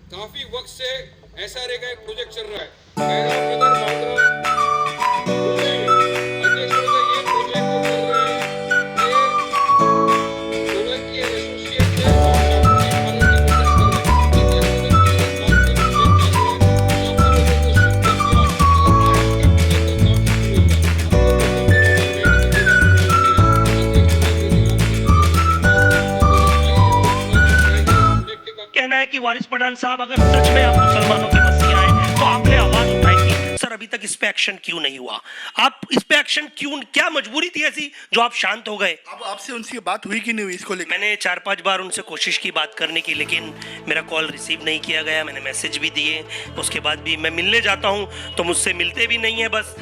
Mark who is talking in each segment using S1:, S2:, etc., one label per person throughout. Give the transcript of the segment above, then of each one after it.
S1: काफी वक्त से एसआरए का एक प्रोजेक्ट चल रहा है। बैराम नगर बांद्रा मुंबई में अध्यक्ष महोदय ये प्रोजेक्ट वो कर रहे हैं कि सोलंकी एसोसिएट है और
S2: कहना है कि वारिस पठान साहब अगर सच में आप मुसलमानों के मसीहा हैं तो आपने आवाज उठाई थी। सर अभी तक इस पे एक्शन क्यों नहीं हुआ? आप इस पे एक्शन क्यों, क्या मजबूरी थी ऐसी जो आप शांत हो गए?
S3: अब आपसे उनसे बात हुई कि नहीं हुई इसको लेकर?
S2: मैंने 4-5 बार उनसे कोशिश की बात करने की, लेकिन मेरा कॉल रिसीव नहीं किया गया। मैंने मैसेज भी दिए, उसके बाद भी मैं मिलने जाता हूं तो मुझसे मिलते भी नहीं है। बस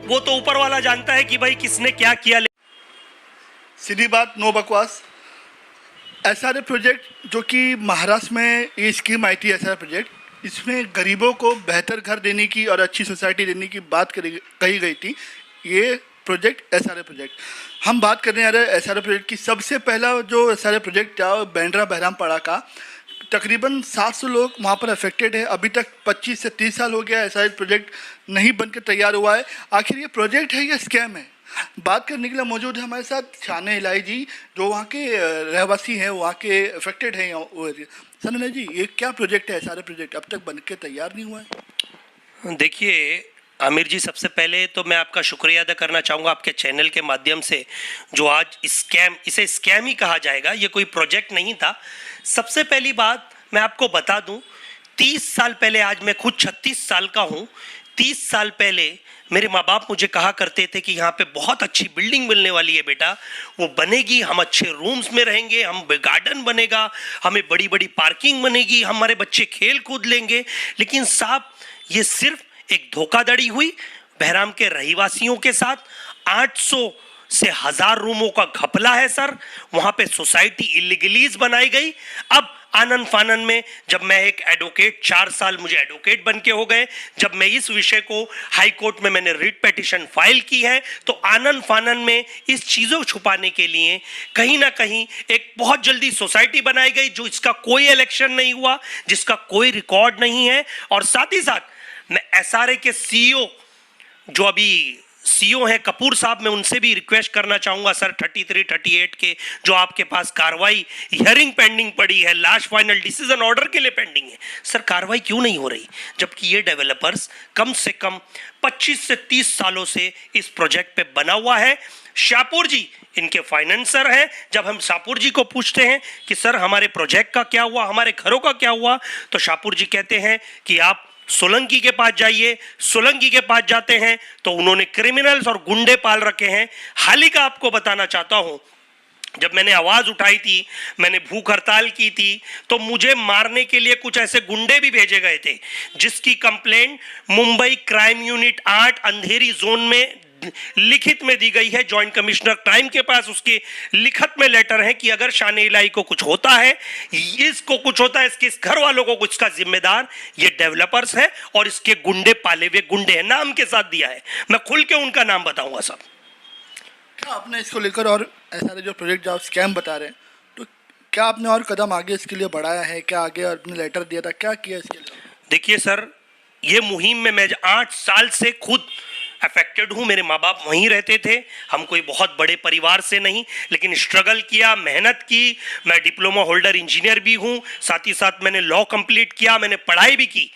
S2: वो तो ऊपर वाला जानता है कि भाई किसने क्या किया।
S3: सीधी बात, नो बकवास। एसआरए प्रोजेक्ट जो कि महाराष्ट्र में ये स्कीम आई थी, एसआरए प्रोजेक्ट, इसमें गरीबों को बेहतर घर देने की और अच्छी सोसाइटी देने की बात कही गई थी। ये प्रोजेक्ट एसआरए प्रोजेक्ट हम बात करने आ रहे हैं। एसआरए प्रोजेक्ट की सबसे पहला जो एसआरए प्रोजेक्ट था बैंड्रा बहरामपाड़ा का, तकरीबन 700 लोग वहाँ पर अफेक्टेड है। अभी तक 25 से 30 साल हो गया एसआरए प्रोजेक्ट नहीं बनकर तैयार हुआ है। आखिर ये प्रोजेक्ट है या स्कैम है? बात करने के लिए मौजूद है हमारे साथ शाने इलाई जी, जो वहाँ के रहवासी हैं, वहाँ के अफेक्टेड हैं। सर जी, ये क्या प्रोजेक्ट है एसआरए प्रोजेक्ट, अब तक बन के तैयार नहीं हुआ है?
S2: देखिए आमिर जी, सबसे पहले तो मैं आपका शुक्रिया अदा करना चाहूँगा आपके चैनल के माध्यम से, जो आज स्कैम, इसे स्कैम ही कहा जाएगा, ये कोई प्रोजेक्ट नहीं था। सबसे पहली बात मैं आपको बता दूं, 30 साल पहले, आज मैं खुद 36 साल का हूँ, 30 साल पहले मेरे माँ बाप मुझे कहा करते थे कि यहाँ पे बहुत अच्छी बिल्डिंग मिलने वाली है बेटा, वो बनेगी, हम अच्छे रूम्स में रहेंगे, हम गार्डन बनेगा, हमें बड़ी बड़ी पार्किंग बनेगी, हमारे बच्चे खेल कूद लेंगे। लेकिन साहब, ये सिर्फ एक धोखाधड़ी हुई बहराम के रहीवासियों के साथ। 800 से 1000 रूमों का घपला है सर। वहां पे सोसाइटी इलीगलीज बनाई गई। अब आनंद फानन में, जब मैं एक एडवोकेट, 4 साल मुझे एडवोकेट बन के हो गए, जब मैं इस विषय को हाई कोर्ट में मैंने रिट पिटीशन फाइल की है, तो आनंद फानन में इस चीज़ों को छुपाने के लिए कहीं ना कहीं एक बहुत जल्दी सोसाइटी बनाई गई, जो इसका कोई इलेक्शन नहीं हुआ, जिसका कोई रिकॉर्ड नहीं है। और साथ ही साथ मैं एसआरए के सीईओ, जो अभी सीईओ हैं कपूर साहब, मैं उनसे भी रिक्वेस्ट करना चाहूंगा सर, 33-38 के जो आपके पास कार्रवाई हियरिंग पेंडिंग पड़ी है, लास्ट फाइनल डिसीजन ऑर्डर के लिए पेंडिंग है, सर कार्रवाई क्यों नहीं हो रही? जबकि ये डेवलपर्स कम से कम 25 से 30 सालों से इस प्रोजेक्ट पे बना हुआ है। शाहपुर जी इनके फाइनेंसर हैं। जब हम शाहपुर जी को पूछते हैं कि सर हमारे प्रोजेक्ट का क्या हुआ, हमारे घरों का क्या हुआ, तो शाहपुर जी कहते हैं कि आप सोलंकी के पास जाइए। सोलंकी के पास जाते हैं तो उन्होंने क्रिमिनल्स और गुंडे पाल रखे हैं। हाल ही का आपको बताना चाहता हूं, जब मैंने आवाज उठाई थी, मैंने भूख हड़ताल की थी, तो मुझे मारने के लिए कुछ ऐसे गुंडे भी भेजे गए थे, जिसकी कंप्लेंट मुंबई क्राइम यूनिट 8 अंधेरी जोन में लिखित में दी गई है। जॉइंट कमिश्नर क्राइम के पास उसके लिखित में लेटर है कि अगर शाने इलाही को कुछ होता है, इसको कुछ होता है, इसके घर वालों को कुछ का जिम्मेदार ये डेवलपर्स है और इसके गुंडे पाले हुए गुंडे हैं, नाम के साथ दिया है। मैं खुल के उनका नाम बताऊंगा सब।
S3: क्या आपने इसको लेकर, और ऐसा जो प्रोजेक्ट जो आप स्कैम बता रहे हैं, तो क्या आपने और कदम आगे इसके लिए बढ़ाया है? क्या आगे आपने लेटर दिया था, क्या किया इसके लिए?
S2: देखिए सर, ये मुहिम में मैं 8 साल से खुद अफेक्टेड हूँ। मेरे माँ बाप वहीं रहते थे, हम कोई बहुत बड़े परिवार से नहीं, लेकिन स्ट्रगल किया, मेहनत की। मैं डिप्लोमा होल्डर इंजीनियर भी हूँ, साथ ही साथ मैंने लॉ कंप्लीट किया, मैंने पढ़ाई भी की।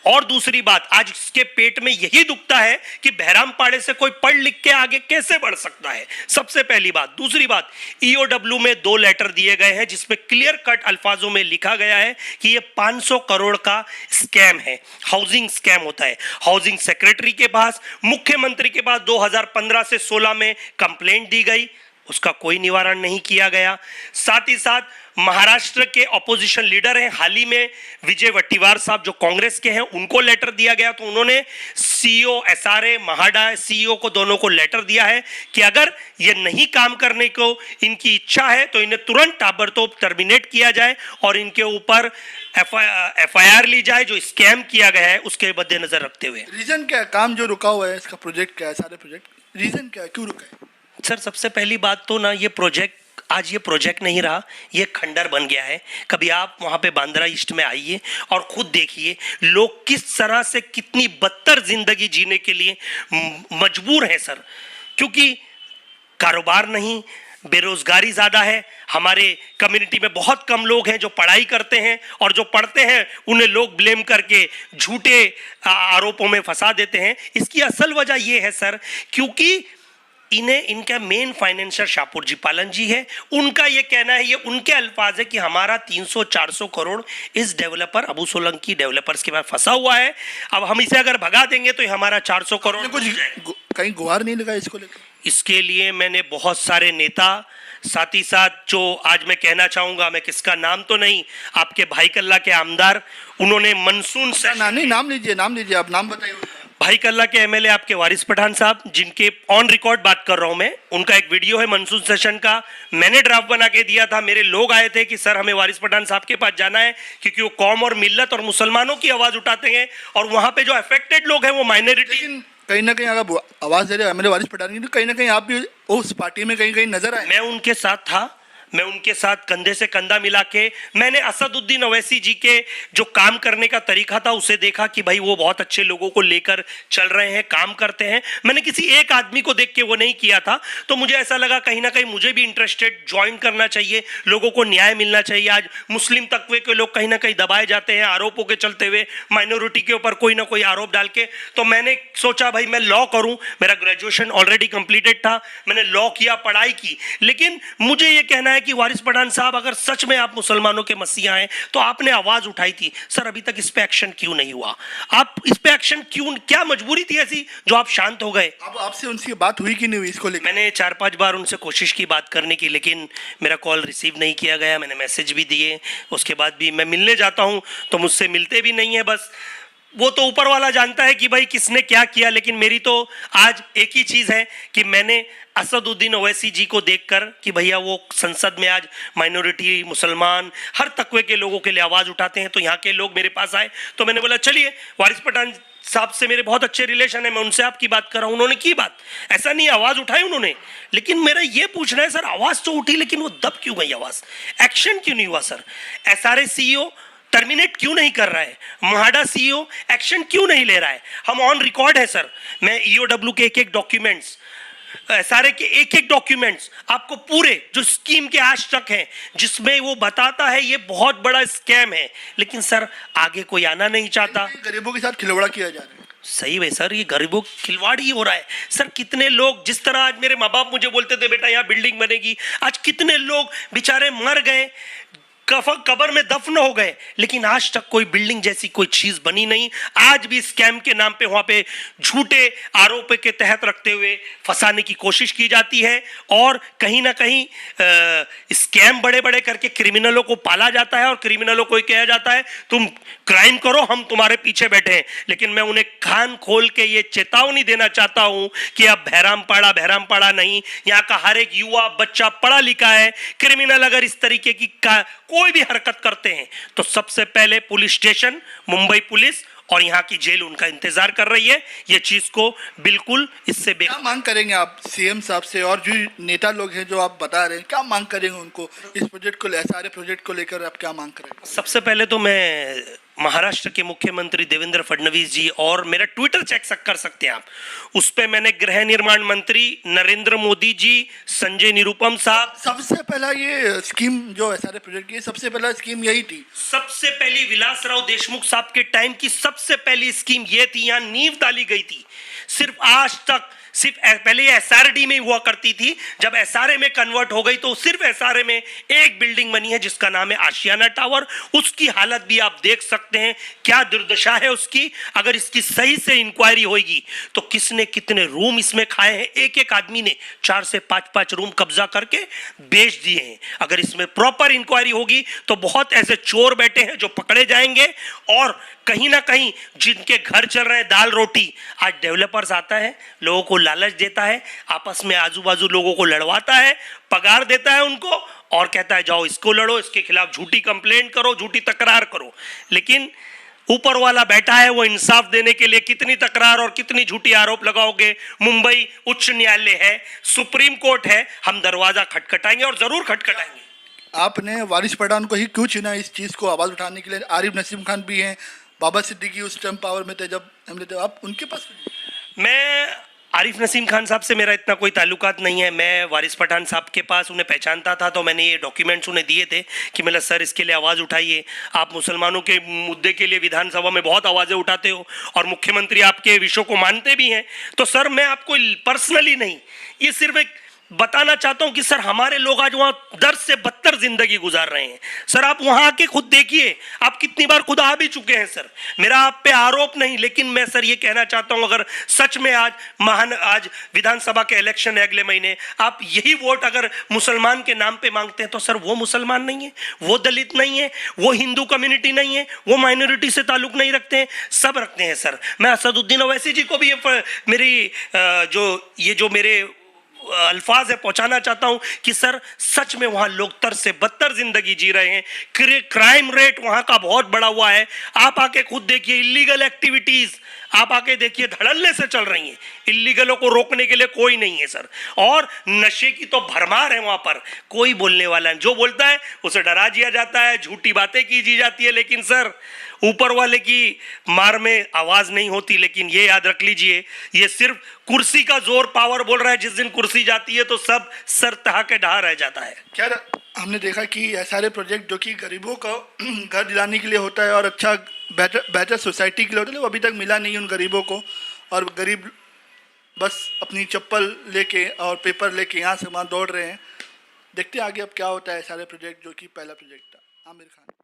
S2: और दूसरी बात, आज इसके पेट में यही दुखता है कि बहरामपाड़े से कोई पढ़ लिख के आगे कैसे बढ़ सकता है, सबसे पहली बात। दूसरी बात, ईओडब्ल्यू में 2 लेटर दिए गए हैं, जिसमें क्लियर कट अल्फाजों में लिखा गया है कि ये 500 करोड़ का स्कैम है, हाउसिंग स्कैम होता है। हाउसिंग सेक्रेटरी के पास, मुख्यमंत्री के पास 2015 से 16 में कंप्लेंट दी गई, उसका कोई निवारण नहीं किया गया। साथ ही साथ महाराष्ट्र के ऑपोजिशन लीडर हैं, हाल ही में विजय वट्टीवार साहब जो कांग्रेस के हैं, उनको लेटर दिया गया, तो उन्होंने सीईओ एसआरए महाडा सीईओ को, दोनों को लेटर दिया है कि अगर ये नहीं काम करने को इनकी इच्छा है तो इन्हें तुरंत ताबड़तोड़ टर्मिनेट किया जाए और इनके ऊपर एफआईआर ली जाए, जो स्कैम किया गया है उसके मद्देनजर रखते हुए।
S3: रीजन क्या है? काम जो रुका हुआ है इसका प्रोजेक्ट क्या है, सारे प्रोजेक्ट रीजन क्या है, क्यों रुका है?
S2: सर सबसे पहली बात तो ना, ये प्रोजेक्ट आज ये प्रोजेक्ट नहीं रहा, ये खंडर बन गया है। कभी आप वहाँ पे बांद्रा ईस्ट में आइए और खुद देखिए लोग किस तरह से कितनी बदतर जिंदगी जीने के लिए मजबूर हैं सर, क्योंकि कारोबार नहीं, बेरोजगारी ज़्यादा है। हमारे कम्युनिटी में बहुत कम लोग हैं जो पढ़ाई करते हैं, और जो पढ़ते हैं उन्हें लोग ब्लेम करके झूठे आरोपों में फंसा देते हैं। इसकी असल वजह ये है सर, क्योंकि इनका मेन फाइनेंशियर शाहपुर जी पालन जी है। उनका ये कहना है, ये उनके अल्फाज है कि हमारा 300-400 करोड़ इस डेवलपर अबू सोलंकी डेवलपर्स के पास फंसा हुआ है। अब हम इसे अगर भगा देंगे तो ये हमारा 400 करोड़
S3: कुछ कहीं गुहार नहीं लगा इसको लेकर?
S2: इसके लिए मैंने बहुत सारे नेता, साथ ही साथ जो आज मैं कहना चाहूंगा, मैं किसका नाम तो नहीं, आपके भाई कल्ला के आमदार, उन्होंने मनसून से
S3: नहीं, नाम लीजिए, आप नाम बताइए।
S2: भाई कल्ला के एमएलए आपके वारिस पठान साहब, जिनके ऑन रिकॉर्ड बात कर रहा हूं मैं, उनका एक वीडियो है मनसून सेशन का, मैंने ड्राफ्ट बना के दिया था। मेरे लोग आए थे कि सर हमें वारिस पठान साहब के पास जाना है, क्योंकि वो कौम और मिल्लत और मुसलमानों की आवाज उठाते हैं, और वहां पे जो अफेक्टेड लोग हैं वो माइनॉरिटी।
S3: लेकिन कहीं ना कहीं अगर आवाज दे रहे हैं एमएलए वारिस पठान की, तो कहीं ना कहीं आप भी उस पार्टी में कहीं नजर आए।
S2: मैं उनके साथ था, मैं उनके साथ कंधे से कंधा मिला के मैंने असदुद्दीन ओवैसी जी के जो काम करने का तरीका था उसे देखा कि भाई वो बहुत अच्छे लोगों को लेकर चल रहे हैं, काम करते हैं। मैंने किसी एक आदमी को देख के वो नहीं किया था, तो मुझे ऐसा लगा कहीं ना कहीं मुझे भी इंटरेस्टेड ज्वाइन करना चाहिए, लोगों को न्याय मिलना चाहिए। आज मुस्लिम तकवे के लोग कहीं ना कहीं दबाए जाते हैं आरोपों के चलते हुए, माइनॉरिटी के ऊपर कोई ना कोई आरोप डाल के। तो मैंने सोचा भाई मैं लॉ करूं, मेरा ग्रेजुएशन ऑलरेडी कंप्लीटेड था, मैंने लॉ किया, पढ़ाई की। लेकिन मुझे ये कहना है कि वारिस पठान साहब, अगर सच में आप मुसलमानों के मसीहा हैं तो आपने आवाज उठाई थी, सर अभी तक इस पे एक्शन क्यों नहीं हुआ? आप इस पे एक्शन क्यों, क्या मजबूरी थी ऐसी जो आप शांत हो गए?
S3: अब आपसे उनसे बात हुई कि नहीं हुई इसको लेकर?
S2: मैंने 4-5 बार उनसे कोशिश की बात करने की, लेकिन मेरा कॉल रिसीव नहीं किया गया। मैंने मैसेज भी दिए, उसके बाद भी मैं मिलने जाता हूं तो मुझसे मिलते भी नहीं है। बस वो तो ऊपर वाला जानता है कि भाई किसने क्या किया, लेकिन मेरी तो आज एक ही चीज है कि मैंने असदुद्दीन ओवैसी जी को देखकर कि भैया वो संसद में आज माइनॉरिटी, मुसलमान, हर तकवे के लोगों के लिए आवाज उठाते हैं, तो यहाँ के लोग मेरे पास आए, तो मैंने बोला चलिए, वारिस पठान साहब से मेरे बहुत अच्छे रिलेशन है, मैं उनसे आपकी बात कर रहा हूं। उन्होंने की बात, ऐसा नहीं आवाज उठाई उन्होंने, लेकिन मेरा ये पूछना है सर, आवाज तो उठी लेकिन वो दब क्यों गई आवाज? एक्शन क्यों नहीं हुआ सर? एसआरए सीईओ टर्मिनेट क्यों नहीं कर रहा है? म्हाडा सीईओ एक्शन क्यों नहीं ले रहा है? हम ऑन रिकॉर्ड है सर, मैं ईओडब्ल्यू के एक डॉक्यूमेंट्स, एसआरए के एक डॉक्यूमेंट्स आपको पूरे जो स्कीम के आज तक हैं, जिसमें वो बताता है ये बहुत बड़ा स्कैम है, लेकिन सर आगे कोई आना नहीं चाहता।
S3: गरीबों के साथ खिलवाड़ किया जा रहा है।
S2: सही है सर, ये गरीबों खिलवाड़ ही हो रहा है सर। कितने लोग, जिस तरह आज मेरे माँ बाप मुझे बोलते थे बेटा यहाँ बिल्डिंग बनेगी, आज कितने लोग बेचारे मर गए, कब्र में दफन हो गए, लेकिन आज तक कोई बिल्डिंग जैसी कोई चीज बनी नहीं। आज भी स्कैम के नाम पे वहां पे झूठे आरोप के तहत रखते हुए फंसाने की कोशिश की जाती है, और कहीं ना कहीं स्कैम बड़े बड़े करके क्रिमिनलों को पाला जाता है, और क्रिमिनलों को कहा जाता है तुम क्राइम करो, हम तुम्हारे पीछे बैठे हैं। लेकिन मैं उन्हें कान खोल के ये चेतावनी देना चाहता हूं कि अब बहरामपाड़ा नहीं, यहाँ का हर एक युवा बच्चा पढ़ा लिखा है। क्रिमिनल अगर इस तरीके की कोई भी हरकत करते हैं तो सबसे पहले पुलिस स्टेशन, मुंबई पुलिस और यहाँ की जेल उनका इंतजार कर रही है। ये चीज को बिल्कुल इससे
S3: क्या मांग करेंगे आप सीएम साहब से, और जो नेता लोग हैं जो आप बता रहे हैं, क्या मांग करेंगे उनको इस प्रोजेक्ट को, सारे प्रोजेक्ट को लेकर आप क्या मांग करेंगे?
S2: सबसे पहले तो मैं महाराष्ट्र के मुख्यमंत्री देवेंद्र फडणवीस जी, और मेरा ट्विटर चेक कर सकते हैं आप, उस पे मैंने गृह निर्माण मंत्री नरेंद्र मोदी जी, संजय निरुपम साहब,
S3: सबसे पहला ये स्कीम जो एसआरए प्रोजेक्ट की सबसे पहला स्कीम यही थी।
S2: सबसे पहली विलासराव देशमुख साहब के टाइम की सबसे पहली स्कीम ये थी, यहाँ नींव डाली गई थी। सिर्फ आज तक पहले एसआरडी में हुआ करती थी, जब एसआरए में कन्वर्ट हो गई तो सिर्फ एसआरए में एक बिल्डिंग बनी है जिसका नाम है आशियाना टावर। उसकी हालत भी आप देख सकते हैं, क्या दुर्दशा है उसकी। अगर इसकी सही से इंक्वायरी होगी तो किसने कितने रूम इसमें खाए हैं, एक एक आदमी ने 4 से 5 रूम कब्जा करके बेच दिए हैं। अगर इसमें प्रॉपर इंक्वायरी होगी तो बहुत ऐसे चोर बैठे हैं जो पकड़े जाएंगे, और कहीं ना कहीं जिनके घर चल रहे हैं दाल रोटी, आज डेवलपर्स आता है, लोगों को लालच देता है, आपस में आजू बाजू लोगों को लड़वाता है, पगार देता है उनको, और कहता है जाओ इसको लड़ो, इसके खिलाफ झूठी कंप्लेंट करो, झूठी तकरार करो। लेकिन ऊपर वाला बैठा है वो इंसाफ देने के लिए कितनी तकरार और कितनी झूठी आरोप लगाओगे। मुंबई उच्च न्यायालय है, सुप्रीम कोर्ट है, हम दरवाजा खटखटाएंगे और जरूर खटखटाएंगे।
S3: आपने वारिस पठान को ही क्यों चुना इस चीज़ को आवाज़ उठाने के लिए? आरिफ नसीम खान भी हैं, बाबा सिद्दीकी उस टाइम पावर में थे जब हमले थे, आप उनके पास?
S2: मैं आरिफ नसीम खान साहब से मेरा इतना कोई ताल्लुकात नहीं है। मैं वारिस पठान साहब के पास उन्हें पहचानता था, तो मैंने ये डॉक्यूमेंट्स उन्हें दिए थे कि मतलब सर इसके लिए आवाज़ उठाइए, आप मुसलमानों के मुद्दे के लिए विधानसभा में बहुत आवाज़ें उठाते हो और मुख्यमंत्री आपके विषयों को मानते भी हैं। तो सर मैं आपको पर्सनली नहीं, ये सिर्फ एक बताना चाहता हूं कि सर हमारे लोग आज वहां दर्द से बदतर जिंदगी गुजार रहे हैं। सर आप वहां आके खुद देखिए, आप कितनी बार खुद आ भी चुके हैं। सर मेरा आप पे आरोप नहीं, लेकिन मैं सर ये कहना चाहता हूं, अगर सच में आज विधानसभा के इलेक्शन है अगले महीने, आप यही वोट अगर मुसलमान के नाम पे मांगते हैं तो सर वो मुसलमान नहीं है, वो दलित नहीं है, वो हिंदू कम्युनिटी नहीं है, वो माइनॉरिटी से ताल्लुक नहीं रखते हैं, सब रखते हैं। सर मैं असदुद्दीन ओवैसी जी को भी जो मेरे अल्फाज है पहुंचाना चाहता हूं कि सर सच में वहां लोग तर से बदतर जिंदगी जी रहे हैं, क्राइम रेट वहां का बहुत बढ़ा हुआ है। आप आके खुद देखिए, इलीगल एक्टिविटीज आप आके देखिए धड़ल्ले से चल रही हैं, इलीगलों को रोकने के लिए कोई नहीं है सर। और नशे की तो भरमार है वहां पर, कोई बोलने वाला नहीं, जो बोलता है उसे डरा दिया जाता है, झूठी बातें की जाती है, लेकिन सर ऊपर वाले की मार में आवाज नहीं होती। लेकिन ये याद रख लीजिए, ये सिर्फ कुर्सी का जोर पावर बोल रहा है, जिस दिन कुर्सी जाती है तो सब सर तहा के ढहा रह जाता है।
S3: खैर हमने देखा कि सारे प्रोजेक्ट जो कि गरीबों को घर दिलाने के लिए होता है और अच्छा बेहतर सोसाइटी के लिए होता है, वो अभी तक मिला नहीं उन गरीबों को, और गरीब बस अपनी चप्पल लेके और पेपर लेके यहाँ से वहाँ दौड़ रहे हैं। देखते हैं आगे अब क्या होता है सारे प्रोजेक्ट, जो कि पहला प्रोजेक्ट था। आमिर खान।